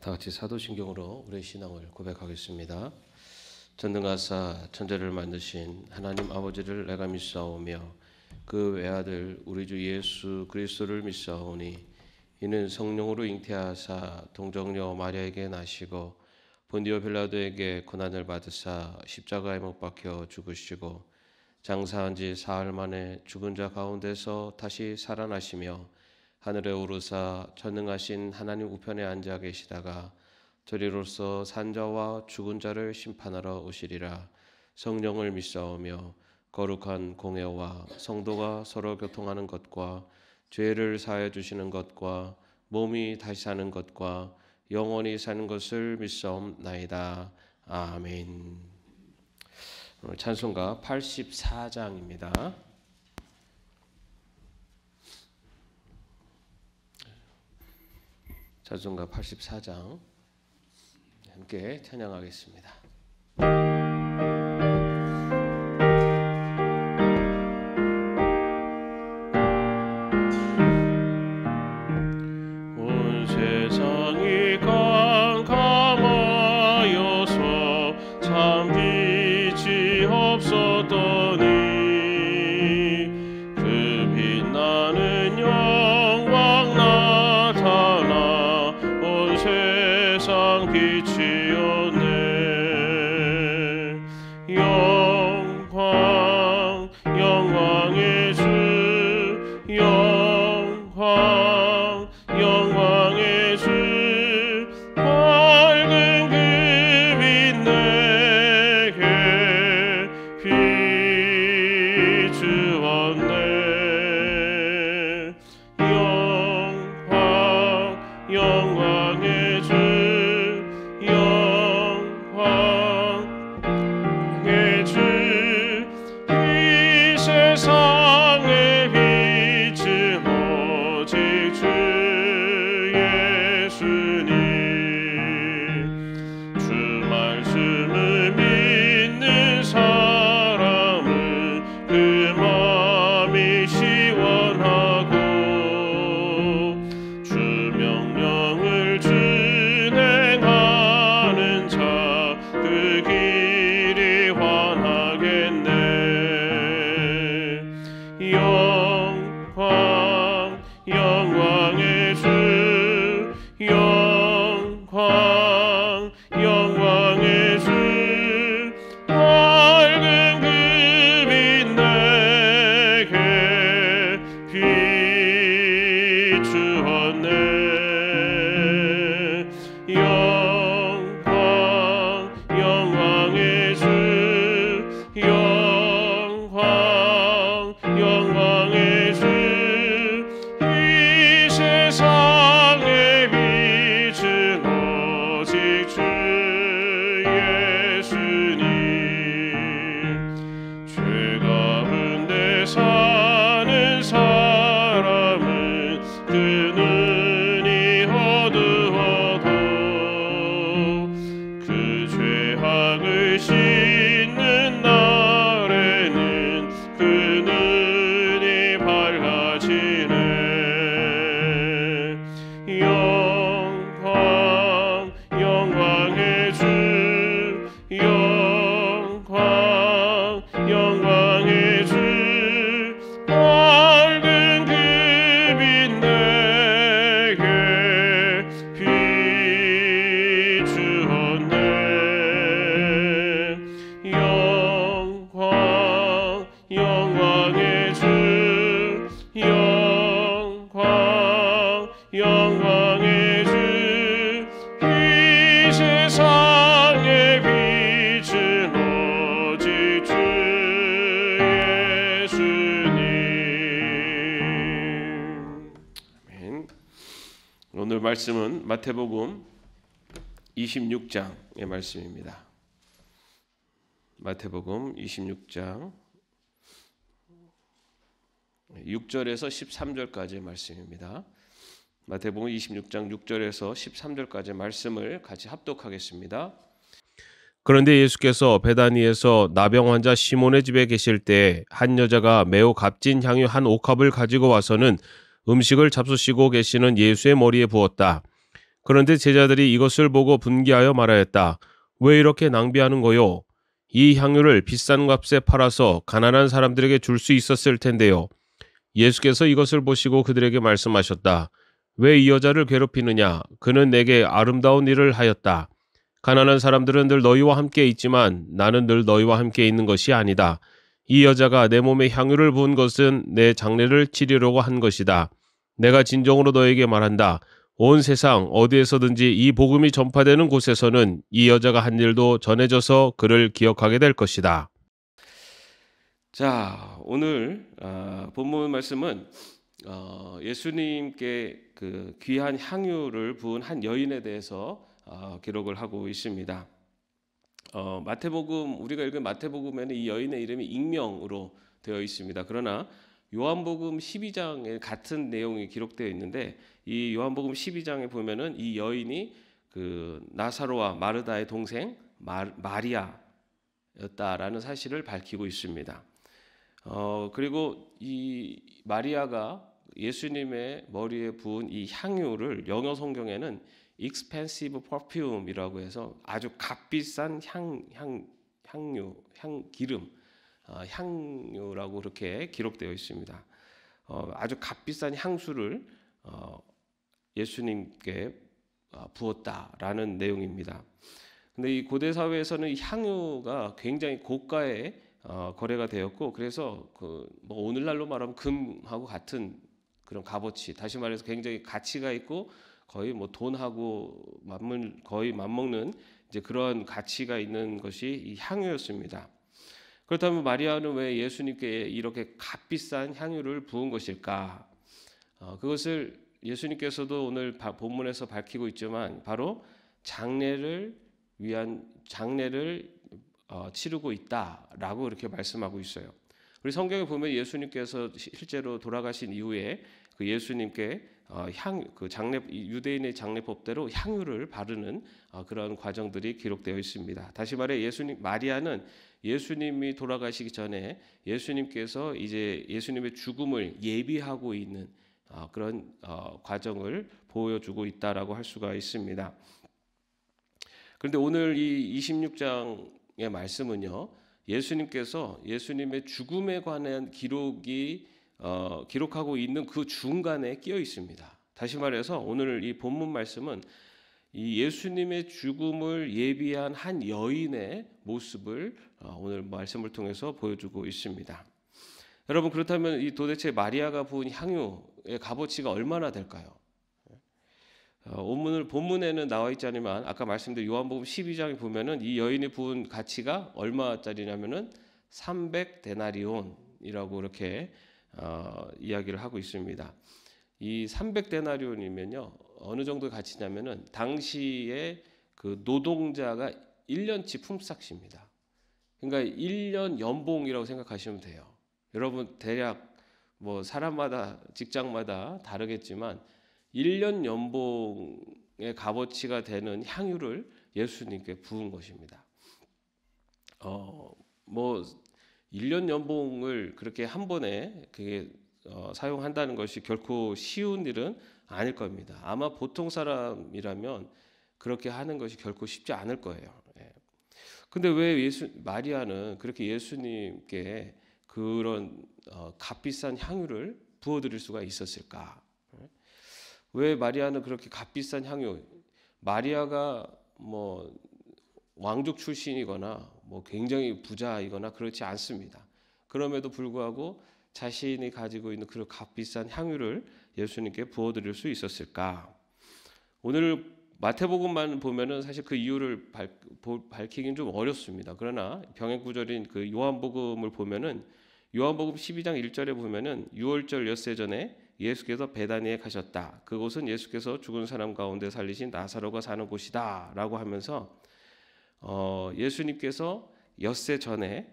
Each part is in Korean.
다 같이 사도신경으로 우리의 신앙을 고백하겠습니다. 전능하사 천지를 만드신 하나님 아버지를 내가 믿사오며 그 외아들 우리 주 예수 그리스도를 믿사오니 이는 성령으로 잉태하사 동정녀 마리아에게 나시고 본디오 빌라도에게 고난을 받으사 십자가에 못 박혀 죽으시고 장사한 지 사흘 만에 죽은 자 가운데서 다시 살아나시며 하늘에 오르사 전능하신 하나님 우편에 앉아 계시다가 저리로서 산자와 죽은 자를 심판하러 오시리라. 성령을 믿사오며 거룩한 공회와 성도가 서로 교통하는 것과 죄를 사하여 주시는 것과 몸이 다시 사는 것과 영원히 사는 것을 믿사옵나이다. 아멘. 오늘 찬송가 84장입니다. 찬송가 84장 함께 찬양하겠습니다. 온 세상이 깜깜하여서 참 빛이 없었더니 그 빛나는 영광 나타나 온 세상 빛이었네. 영광 영광의 주 영광 영광의 주 밝은 그 빛 내게 비추었네. 영광 영광의 주 영광의 주 이 세상의 빛은 오직 주 예수님. 주 말씀을 믿는 사람은 그 마음이 시원하고 주 명령을 준행하는 자 그 길이 환하겠네. 영광 영광의 주 영광 영광의 주 밝은 그 빛 내게 비추었네. 영광 영광의 주 영광 영광의 주 이 세상의 빛은 오직 주 예수님. 죄 가운데 사는 사람은 그 눈이 어두워도 그 죄악을 씻는 날에는 그 눈이 밝아지네. 영광 영광의 주 영광 영광의 주 밝은 그 빛 내게 비추었네. 영광 영광의 주 영광 영광의 주 이 세상의 빛은 오직 주 예수님. 아멘. 오늘 말씀은 마태복음 26장의 말씀입니다. 마태복음 26장 6절에서 13절까지의 말씀입니다. 마태복음 26장 6절에서 13절까지의 말씀을 같이 합독하겠습니다. 그런데 예수께서 베다니에서 나병 환자 시몬의 집에 계실 때 한 여자가 매우 값진 향유 한 옥합을 가지고 와서는 음식을 잡수시고 계시는 예수의 머리에 부었다. 그런데 제자들이 이것을 보고 분개하여 말하였다. 왜 이렇게 낭비하는 거요? 이 향유를 비싼 값에 팔아서 가난한 사람들에게 줄 수 있었을 텐데요. 예수께서 이것을 보시고 그들에게 말씀하셨다. 왜 이 여자를 괴롭히느냐? 그는 내게 아름다운 일을 하였다. 가난한 사람들은 늘 너희와 함께 있지만 나는 늘 너희와 함께 있는 것이 아니다. 이 여자가 내 몸에 향유를 부은 것은 내 장례를 치르려고 한 것이다. 내가 진정으로 너에게 말한다. 온 세상 어디에서든지 이 복음이 전파되는 곳에서는 이 여자가 한 일도 전해져서 그를 기억하게 될 것이다. 자, 오늘 본문 말씀은 예수님께 그 귀한 향유를 부은 한 여인에 대해서 기록을 하고 있습니다. 마태복음 우리가 읽은 마태복음에는 이 여인의 이름이 익명으로 되어 있습니다. 그러나 요한복음 12장에 같은 내용이 기록되어 있는데 이 요한복음 12장에 보면은 이 여인이 그 나사로와 마르다의 동생 마리아였다라는 사실을 밝히고 있습니다. 그리고 이 마리아가 예수님의 머리에 부은 이 향유를 영어 성경에는 expensive perfume이라고 해서 아주 값비싼 기름, 향유라고 그렇게 기록되어 있습니다. 아주 값비싼 향수를 예수님께 부었다라는 내용입니다. 근데 이 고대 사회에서는 이 향유가 굉장히 고가의 거래가 되었고, 그래서 뭐 오늘날로 말하면 금하고 같은 그런 값어치, 다시 말해서 굉장히 가치가 있고 거의 뭐 돈하고 거의 맞먹는 이제 그런 가치가 있는 것이 이 향유였습니다. 그렇다면 마리아는 왜 예수님께 이렇게 값비싼 향유를 부은 것일까? 그것을 예수님께서도 오늘 본문에서 밝히고 있지만 바로 장례를 치르고 있다라고 이렇게 말씀하고 있어요. 우리 성경에 보면 예수님께서 실제로 돌아가신 이후에 그 예수님께 유대인의 장례법대로 향유를 바르는 그런 과정들이 기록되어 있습니다. 다시 말해 마리아는 예수님이 돌아가시기 전에 예수님께서 이제 예수님의 죽음을 예비하고 있는 그런 과정을 보여주고 있다라고 할 수가 있습니다. 그런데 오늘 이 26장의 말씀은요, 예수님께서 예수님의 죽음에 관한 기록하고 있는 그 중간에 끼어 있습니다. 다시 말해서 오늘 이 본문 말씀은 이 예수님의 죽음을 예비한 한 여인의 모습을 오늘 말씀을 통해서 보여주고 있습니다. 여러분, 그렇다면 이 도대체 마리아가 부은 향유의 값어치가 얼마나 될까요? 본문에는 나와 있지 않지만 아까 말씀드린 요한복음 12장에 보면은 이 여인이 부은 가치가 얼마짜리냐면은 300데나리온이라고 이렇게 이야기를 하고 있습니다. 이 300데나리온이면요 어느 정도의 가치냐면은 당시에 그 노동자가 1년치 품삯입니다. 그러니까 1년 연봉이라고 생각하시면 돼요. 여러분 대략 뭐 사람마다 직장마다 다르겠지만 1년 연봉의 값어치가 되는 향유를 예수님께 부은 것입니다. 뭐 1년 연봉을 그렇게 한 번에 사용한다는 것이 결코 쉬운 일은 아닐 겁니다. 아마 보통 사람이라면 그렇게 하는 것이 결코 쉽지 않을 거예요. 근데 왜 마리아는 그렇게 예수님께 그런 값비싼 향유를 부어드릴 수가 있었을까? 왜 마리아는 그렇게 값비싼 향유? 마리아가 뭐 왕족 출신이거나 뭐 굉장히 부자이거나 그렇지 않습니다. 그럼에도 불구하고 자신이 가지고 있는 그런 값비싼 향유를 예수님께 부어드릴 수 있었을까? 오늘 마태복음만 보면은 사실 그 이유를 밝히긴 좀 어렵습니다. 그러나 병행 구절인 그 요한복음을 보면은 요한복음 12장 1절에 보면은 유월절 엿새 전에 예수께서 베다니에 가셨다. 그곳은 예수께서 죽은 사람 가운데 살리신 나사로가 사는 곳이다라고 하면서 예수님께서 엿새 전에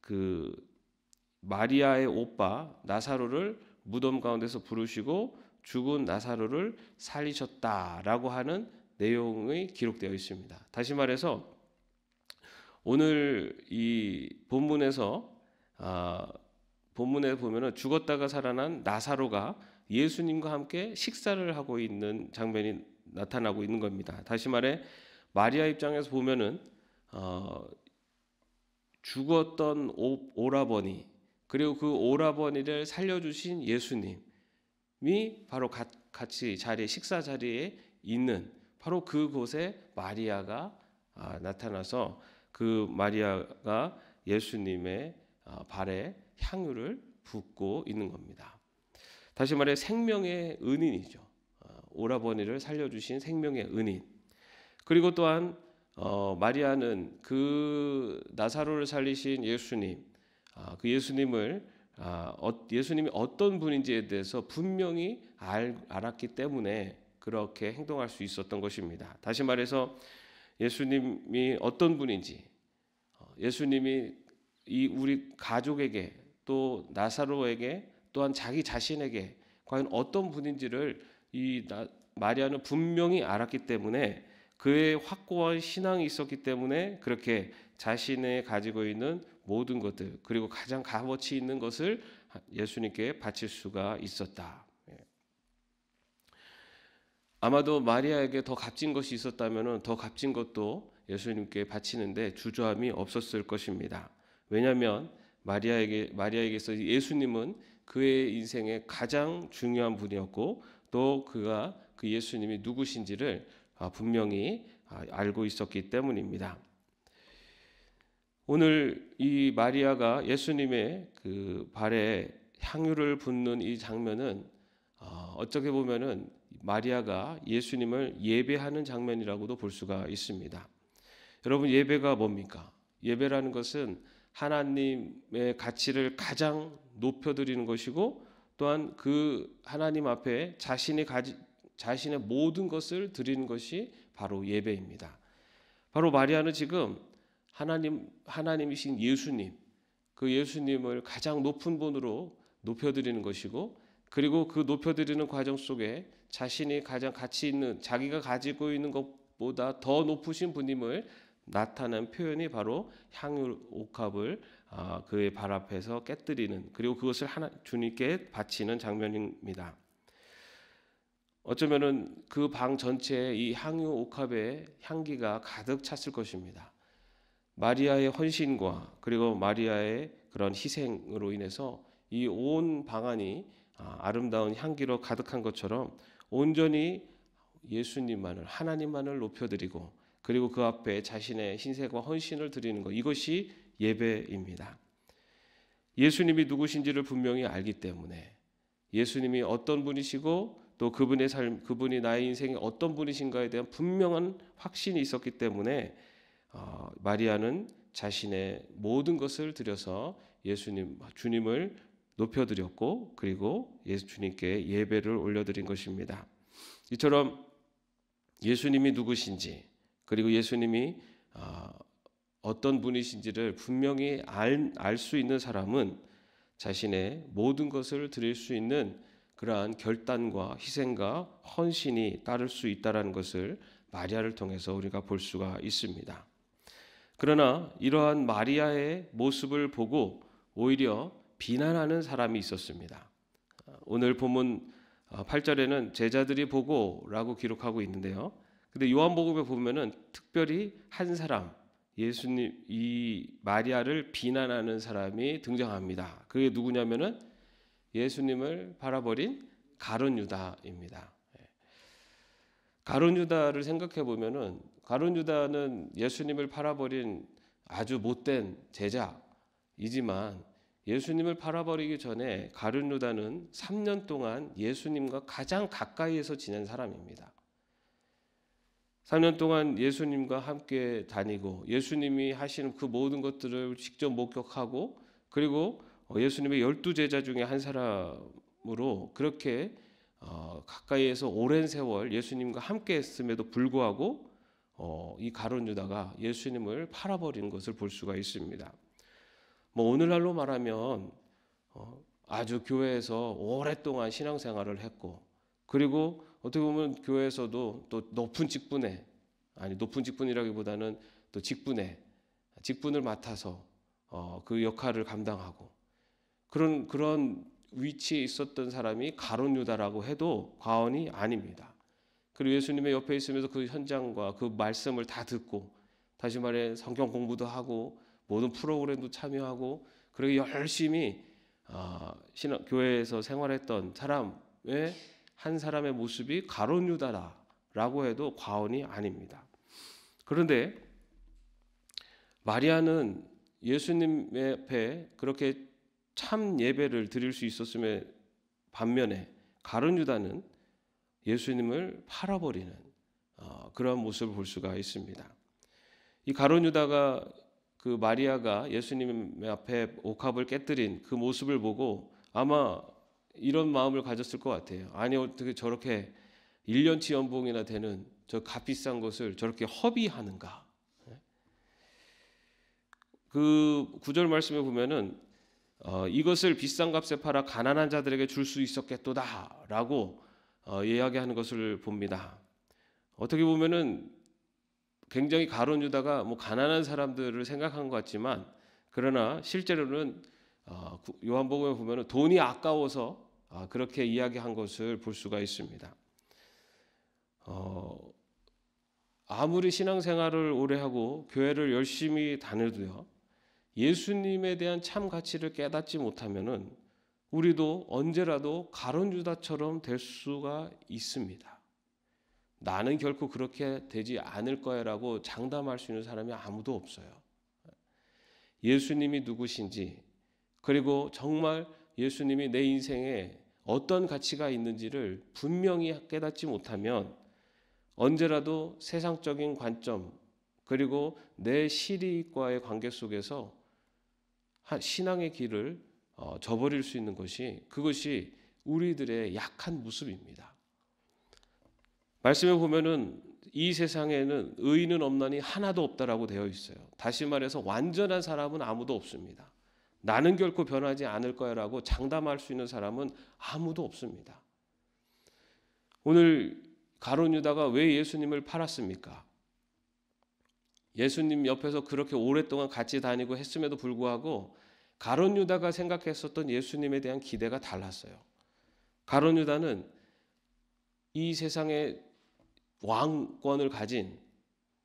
그 마리아의 오빠 나사로를 무덤 가운데서 부르시고 죽은 나사로를 살리셨다라고 하는 내용이 기록되어 있습니다. 다시 말해서 오늘 이 본문에 보면은 죽었다가 살아난 나사로가 예수님과 함께 식사를 하고 있는 장면이 나타나고 있는 겁니다. 다시 말해 마리아 입장에서 보면은 죽었던 오라버니 그리고 그 오라버니를 살려주신 예수님이 바로 같이 식사 자리에 있는 바로 그곳에 마리아가 나타나서 그 마리아가 예수님의 발에 향유를 붓고 있는 겁니다. 다시 말해 생명의 은인이죠. 오라버니를 살려주신 생명의 은인. 그리고 또한 마리아는 그 나사로를 살리신 예수님, 그 예수님이 어떤 분인지에 대해서 분명히 알았기 때문에 그렇게 행동할 수 있었던 것입니다. 다시 말해서 예수님이 어떤 분인지, 예수님이 이 우리 가족에게 또 나사로에게 또한 자기 자신에게 과연 어떤 분인지를 마리아는 분명히 알았기 때문에 그의 확고한 신앙이 있었기 때문에 그렇게 자신의 가지고 있는 모든 것들 그리고 가장 값어치 있는 것을 예수님께 바칠 수가 있었다. 아마도 마리아에게 더 값진 것이 있었다면 더 값진 것도 예수님께 바치는데 주저함이 없었을 것입니다. 왜냐하면 마리아에게서 예수님은 그의 인생의 가장 중요한 분이었고 또 그가 그 예수님이 누구신지를 분명히 알고 있었기 때문입니다. 오늘 이 마리아가 예수님의 그 발에 향유를 붓는 이 장면은 어떻게 보면은 마리아가 예수님을 예배하는 장면이라고도 볼 수가 있습니다. 여러분 예배가 뭡니까? 예배라는 것은 하나님의 가치를 가장 높여드리는 것이고 또한 그 하나님 앞에 자신의 모든 것을 드리는 것이 바로 예배입니다. 바로 마리아는 지금 하나님이신 예수님, 그 예수님을 가장 높은 분으로 높여드리는 것이고 그리고 그 높여드리는 과정 속에 자신이 가장 가치 있는 자기가 가지고 있는 것보다 더 높으신 분임을 나타낸 표현이 바로 향유 옥합을 그의 발 앞에서 깨뜨리는 그리고 그것을 주님께 바치는 장면입니다. 어쩌면은 그 방 전체에 이 향유 옥합의 향기가 가득 찼을 것입니다. 마리아의 헌신과 그리고 마리아의 그런 희생으로 인해서 이 온 방안이 아름다운 향기로 가득한 것처럼 온전히 예수님만을 하나님만을 높여드리고 그리고 그 앞에 자신의 신세와 헌신을 드리는 것 이것이 예배입니다. 예수님이 누구신지를 분명히 알기 때문에 예수님이 어떤 분이시고 또 그분의 삶, 그분이 나의 인생에 어떤 분이신가에 대한 분명한 확신이 있었기 때문에 마리아는 자신의 모든 것을 들여서 주님을 높여드렸고 그리고 주님께 예배를 올려드린 것입니다. 이처럼 예수님이 누구신지 그리고 예수님이 어떤 분이신지를 분명히 알 수 있는 사람은 자신의 모든 것을 드릴 수 있는 그러한 결단과 희생과 헌신이 따를 수 있다는 것을 마리아를 통해서 우리가 볼 수가 있습니다. 그러나 이러한 마리아의 모습을 보고 오히려 비난하는 사람이 있었습니다. 오늘 본문 8절에는 제자들이 보고라고 기록하고 있는데요. 근데 요한복음에 보면은 특별히 한 사람 예수님 이 마리아를 비난하는 사람이 등장합니다. 그게 누구냐면은 예수님을 팔아버린 가룟 유다입니다. 가룟 유다를 생각해 보면은 가룟 유다는 예수님을 팔아버린 아주 못된 제자이지만 예수님을 팔아버리기 전에 가룟 유다는 3년 동안 예수님과 가장 가까이에서 지낸 사람입니다. 3년 동안 예수님과 함께 다니고 예수님이 하시는 그 모든 것들을 직접 목격하고 그리고 예수님의 12제자 중에 한 사람으로 그렇게 가까이에서 오랜 세월 예수님과 함께 했음에도 불구하고 이 가룟 유다가 예수님을 팔아버린 것을 볼 수가 있습니다. 뭐 오늘날로 말하면 아주 교회에서 오랫동안 신앙생활을 했고 그리고 어떻게 보면 교회에서도 또 높은 직분이라기보다는 또 직분을 맡아서 그 역할을 감당하고 그런 위치에 있었던 사람이 가룟 유다라고 해도 과언이 아닙니다. 그리고 예수님의 옆에 있으면서 그 현장과 그 말씀을 다 듣고, 다시 말해 성경 공부도 하고 모든 프로그램도 참여하고, 그리고 열심히 교회에서 생활했던 사람의 한 사람의 모습이 가룟 유다라고 해도 과언이 아닙니다. 그런데 마리아는 예수님 앞에 그렇게 참 예배를 드릴 수 있었음에 반면에 가룟 유다는 예수님을 팔아버리는 그런 모습을 볼 수가 있습니다. 이 가룟 유다가 그 마리아가 예수님 앞에 옥합을 깨뜨린 그 모습을 보고 아마 이런 마음을 가졌을 것 같아요. 아니, 어떻게 저렇게 1년치 연봉이나 되는 저 값비싼 것을 저렇게 허비하는가. 그 9절 말씀에 보면은 이것을 비싼 값에 팔아 가난한 자들에게 줄 수 있었겠도다 라고 이야기하는 것을 봅니다. 어떻게 보면은 굉장히 가룟 유다가 뭐 가난한 사람들을 생각한 것 같지만, 그러나 실제로는 요한복음에 보면은 돈이 아까워서 그렇게 이야기한 것을 볼 수가 있습니다. 아무리 신앙생활을 오래 하고 교회를 열심히 다녀도요, 예수님에 대한 참 가치를 깨닫지 못하면은 우리도 언제라도 가룟 유다처럼 될 수가 있습니다. 나는 결코 그렇게 되지 않을 거야라고 장담할 수 있는 사람이 아무도 없어요. 예수님이 누구신지, 그리고 정말 예수님이 내 인생에 어떤 가치가 있는지를 분명히 깨닫지 못하면 언제라도 세상적인 관점, 그리고 내 실익과의 관계 속에서 신앙의 길을 저버릴 수 있는 그것이 우리들의 약한 모습입니다. 말씀에 보면은 이 세상에는 의인은 없나니 하나도 없다라고 되어 있어요. 다시 말해서 완전한 사람은 아무도 없습니다. 나는 결코 변하지 않을 거야라고 장담할 수 있는 사람은 아무도 없습니다. 오늘 가룟 유다가 왜 예수님을 팔았습니까? 예수님 옆에서 그렇게 오랫동안 같이 다니고 했음에도 불구하고 가룟 유다가 생각했었던 예수님에 대한 기대가 달랐어요. 가룟 유다는 이 세상의 왕권을 가진,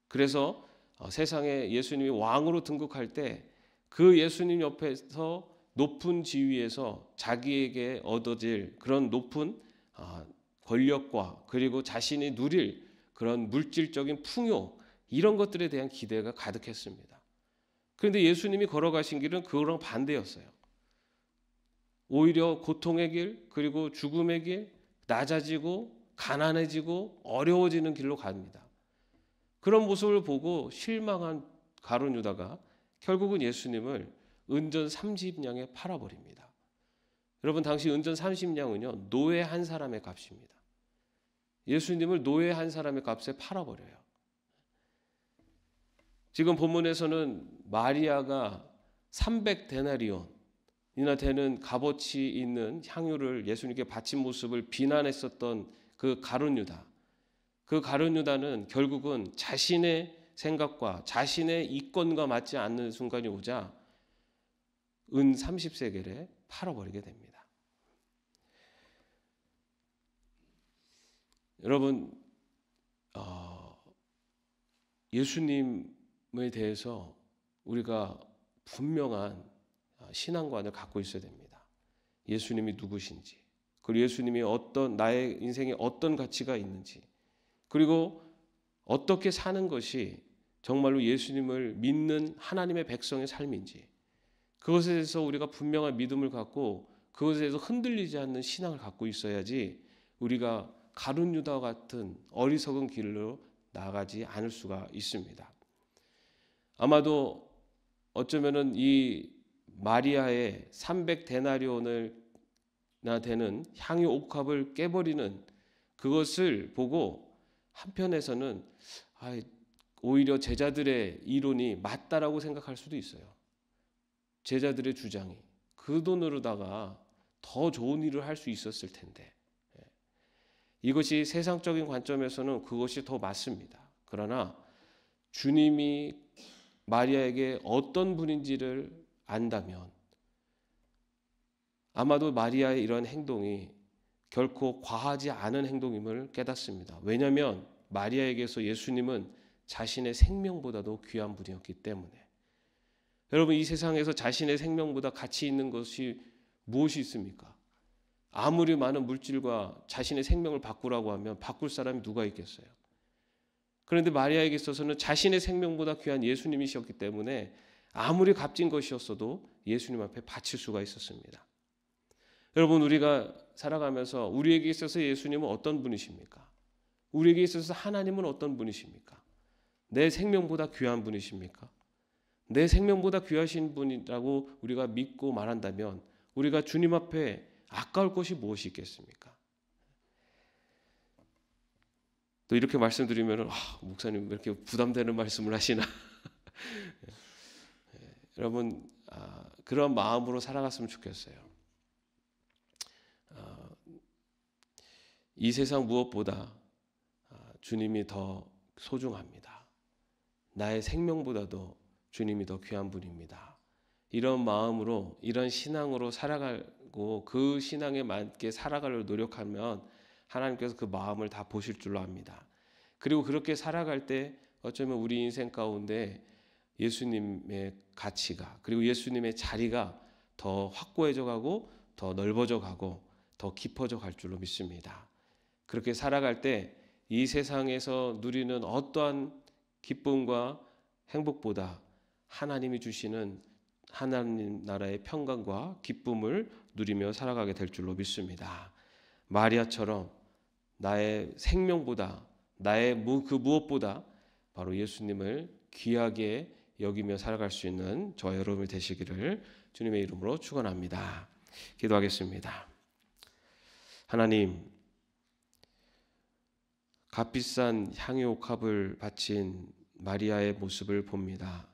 그래서 세상에 예수님이 왕으로 등극할 때 그 예수님 옆에서 높은 지위에서 자기에게 얻어질 그런 높은 권력과 그리고 자신이 누릴 그런 물질적인 풍요, 이런 것들에 대한 기대가 가득했습니다. 그런데 예수님이 걸어가신 길은 그거랑 반대였어요. 오히려 고통의 길, 그리고 죽음의 길, 낮아지고 가난해지고 어려워지는 길로 갑니다. 그런 모습을 보고 실망한 가룟 유다가 결국은 예수님을 은전 30냥에 팔아버립니다. 여러분, 당시 은전 30냥은요 노예 한 사람의 값입니다. 예수님을 노예 한 사람의 값에 팔아버려요. 지금 본문에서는 마리아가 300데나리온이나 되는 값어치 있는 향유를 예수님께 바친 모습을 비난했었던 그 가룟 유다. 그 가룟 유다는 결국은 자신의 생각과 자신의 이권과 맞지 않는 순간이 오자 은 30세겔에 팔아버리게 됩니다. 여러분, 예수님에 대해서 우리가 분명한 신앙관을 갖고 있어야 됩니다. 예수님이 누구신지, 그리고 예수님이 나의 인생에 어떤 가치가 있는지, 그리고 어떻게 사는 것이 정말로 예수님을 믿는 하나님의 백성의 삶인지, 그것에 대해서 우리가 분명한 믿음을 갖고 그것에 대해서 흔들리지 않는 신앙을 갖고 있어야지 우리가 가룟 유다와 같은 어리석은 길로 나가지 않을 수가 있습니다. 아마도 어쩌면은 이 마리아의 300데나리온이나 되는 향유 옥합을 깨버리는 그것을 보고 한편에서는 오히려 제자들의 이론이 맞다라고 생각할 수도 있어요. 제자들의 주장이 그 돈으로다가 더 좋은 일을 할 수 있었을 텐데, 이것이 세상적인 관점에서는 그것이 더 맞습니다. 그러나 주님이 마리아에게 어떤 분인지를 안다면 아마도 마리아의 이런 행동이 결코 과하지 않은 행동임을 깨닫습니다. 왜냐하면 마리아에게서 예수님은 자신의 생명보다도 귀한 분이었기 때문에. 여러분, 이 세상에서 자신의 생명보다 가치 있는 것이 무엇이 있습니까? 아무리 많은 물질과 자신의 생명을 바꾸라고 하면 바꿀 사람이 누가 있겠어요? 그런데 마리아에게 있어서는 자신의 생명보다 귀한 예수님이셨기 때문에 아무리 값진 것이었어도 예수님 앞에 바칠 수가 있었습니다. 여러분, 우리가 살아가면서 우리에게 있어서 예수님은 어떤 분이십니까? 우리에게 있어서 하나님은 어떤 분이십니까? 내 생명보다 귀한 분이십니까? 내 생명보다 귀하신 분이라고 우리가 믿고 말한다면 우리가 주님 앞에 아까울 것이 무엇이 있겠습니까? 또 이렇게 말씀드리면 목사님 왜 이렇게 부담되는 말씀을 하시나? 여러분, 그런 마음으로 살아갔으면 좋겠어요. 이 세상 무엇보다 주님이 더 소중합니다. 나의 생명보다도 주님이 더 귀한 분입니다. 이런 마음으로, 이런 신앙으로 살아가고 그 신앙에 맞게 살아가려고 노력하면 하나님께서 그 마음을 다 보실 줄로 압니다. 그리고 그렇게 살아갈 때 어쩌면 우리 인생 가운데 예수님의 가치가, 그리고 예수님의 자리가 더 확고해져 가고 더 넓어져 가고 더 깊어져 갈 줄로 믿습니다. 그렇게 살아갈 때 이 세상에서 누리는 어떠한 기쁨과 행복보다 하나님이 주시는 하나님 나라의 평강과 기쁨을 누리며 살아가게 될 줄로 믿습니다. 마리아처럼 나의 생명보다, 나의 그 무엇보다 바로 예수님을 귀하게 여기며 살아갈 수 있는 저와 여러분이 되시기를 주님의 이름으로 축원합니다. 기도하겠습니다. 하나님, 값비싼 향유옥합을 바친 마리아의 모습을 봅니다.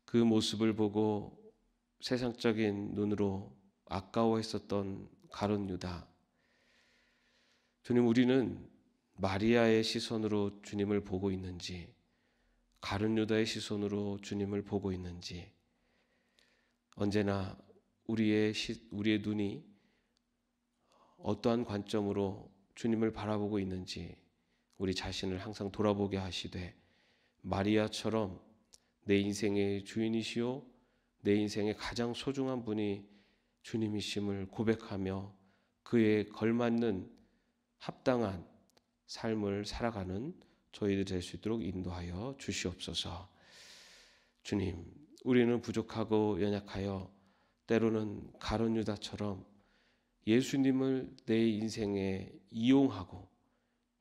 그 모습을 보고 세상적인 눈으로 아까워했었던 가룟 유다. 주님, 우리는 마리아의 시선으로 주님을 보고 있는지, 가룟 유다의 시선으로 주님을 보고 있는지, 언제나 우리의 눈이 어떠한 관점으로 주님을 바라보고 있는지 우리 자신을 항상 돌아보게 하시되, 마리아처럼 내 인생의 주인이시요 내 인생의 가장 소중한 분이 주님이심을 고백하며 그에 걸맞는 합당한 삶을 살아가는 저희들 될 수 있도록 인도하여 주시옵소서. 주님, 우리는 부족하고 연약하여 때로는 가룟 유다처럼 예수님을 내 인생에 이용하고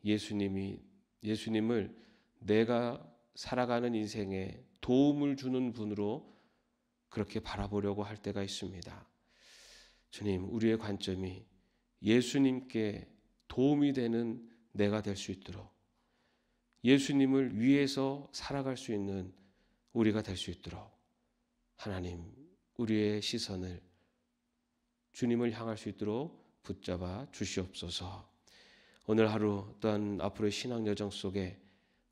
예수님을 내가 살아가는 인생에 도움을 주는 분으로 그렇게 바라보려고 할 때가 있습니다. 주님, 우리의 관점이 예수님께 도움이 되는 내가 될 수 있도록, 예수님을 위해서 살아갈 수 있는 우리가 될 수 있도록 하나님, 우리의 시선을 주님을 향할 수 있도록 붙잡아 주시옵소서. 오늘 하루 또한 앞으로의 신앙 여정 속에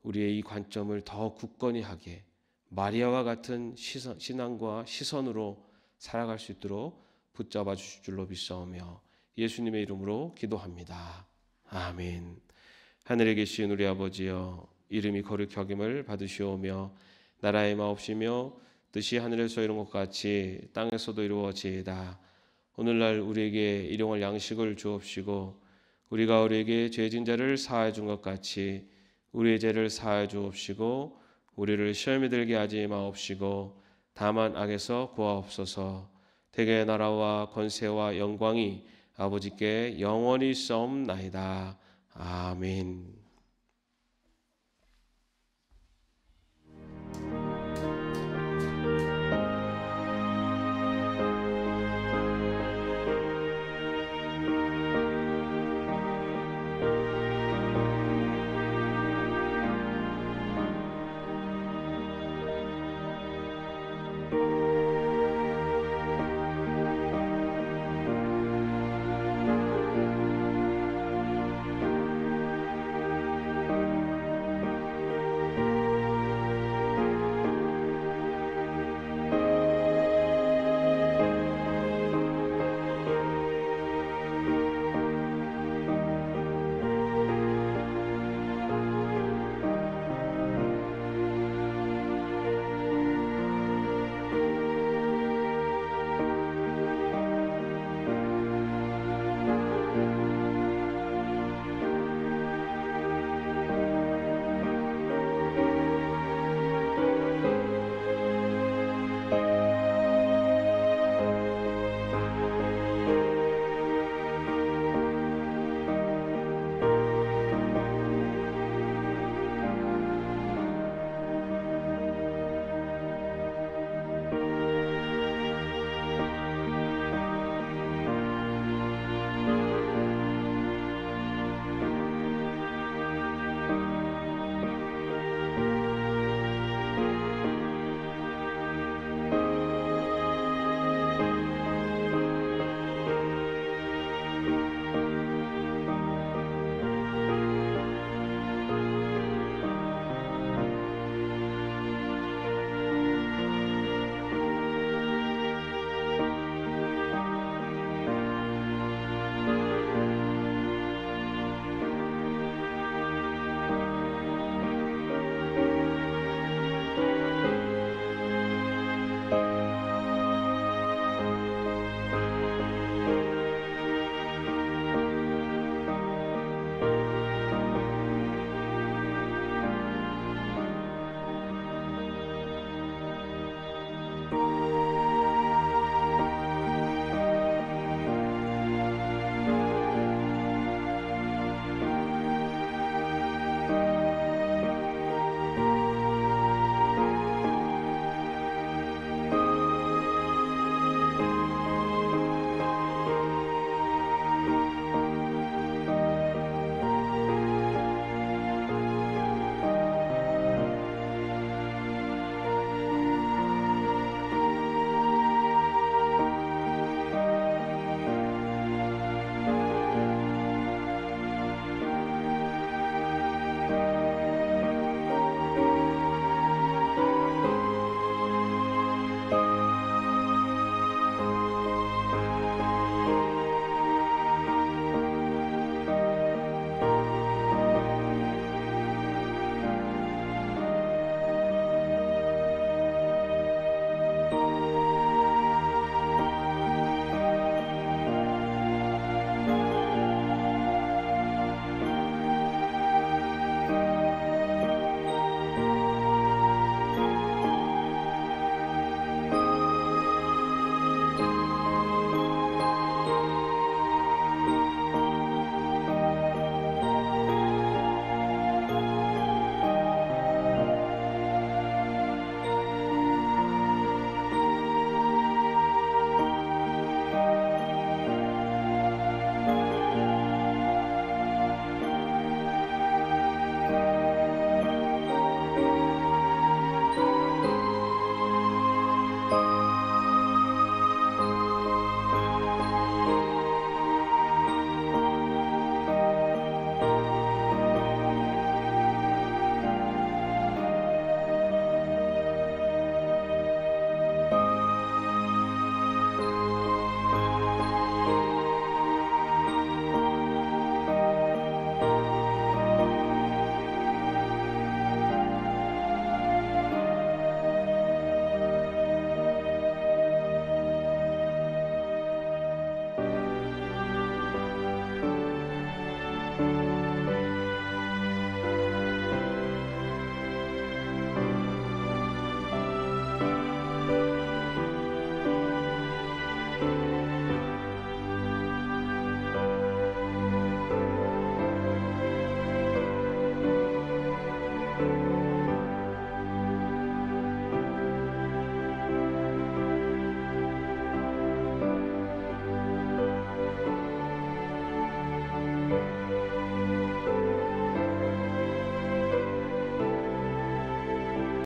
우리의 이 관점을 더 굳건히 하게 마리아와 같은 신앙과 시선으로 살아갈 수 있도록 붙잡아 주실 줄로 믿사오며 예수님의 이름으로 기도합니다. 아멘. 하늘에 계신 우리 아버지여, 이름이 거룩히 여김을 받으시오며 나라의 마옵시며 뜻이 하늘에서 이룬 것 같이 땅에서도 이루어지이다. 오늘날 우리에게 일용할 양식을 주옵시고 우리가 우리에게 죄진 자를 사하여 준 것 같이 우리의 죄를 사하여 주옵시고 우리를 시험에 들게 하지 마옵시고 다만 악에서 구하옵소서. 대개 나라와 권세와 영광이 아버지께 영원히 있사옵나이다. 아멘.